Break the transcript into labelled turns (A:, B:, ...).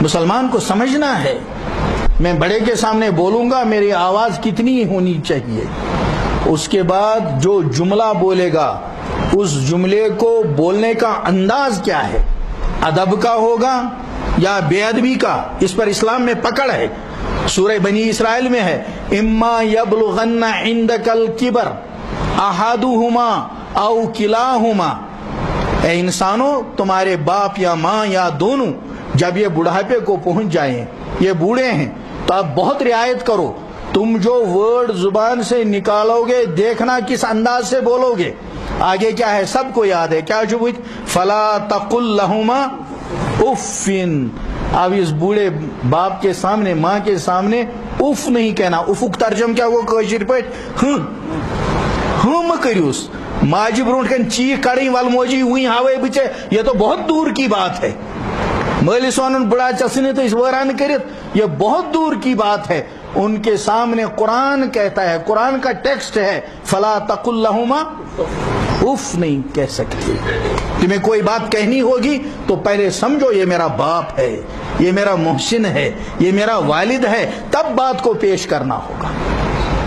A: مسلمان کو سمجھنا ہے میں بڑے کے سامنے بولوں گا میری آواز کتنی ہونی چاہیے، اس کے بعد جو جملہ بولے گا اس جملے کو بولنے کا انداز کیا ہے، ادب کا ہوگا یا بے ادبی کا، اس پر اسلام میں پکڑ ہے۔ سورہ بنی اسرائیل میں ہے اما یبلغن عندک الکبر احدہما او کلاہما، اے انسانوں تمہارے باپ یا ماں یا دونوں جب یہ بڑھاپے کو پہنچ جائیں، یہ بوڑھے ہیں، تو آپ بہت رعایت کرو، تم جو ورڈ زبان سے نکالو گے دیکھنا کس انداز سے بولو گے۔ آگے کیا ہے سب کو یاد ہے، کیا جو فلا تقل لہما اف، اب اس بوڑھے باپ کے سامنے ماں کے سامنے اف نہیں کہنا۔ افک ترجم کیا وہ کشیر پہ ہم کریوس ماجی برونٹ کن چیخ کڑی وال موجی ہوئی ہاوے بچے، یہ تو بہت دور کی بات ہے۔ مالس ون بڑا چسنے تو اس وران کرت، یہ بہت دور کی بات ہے۔ ان کے سامنے قرآن کہتا ہے، قرآن کا ٹیکسٹ ہے فلا تقل لہما اف نہیں کہہ سکتے۔ تمہیں کوئی بات کہنی ہوگی تو پہلے سمجھو یہ میرا باپ ہے، یہ میرا محسن ہے، یہ میرا والد ہے، تب بات کو پیش کرنا ہوگا۔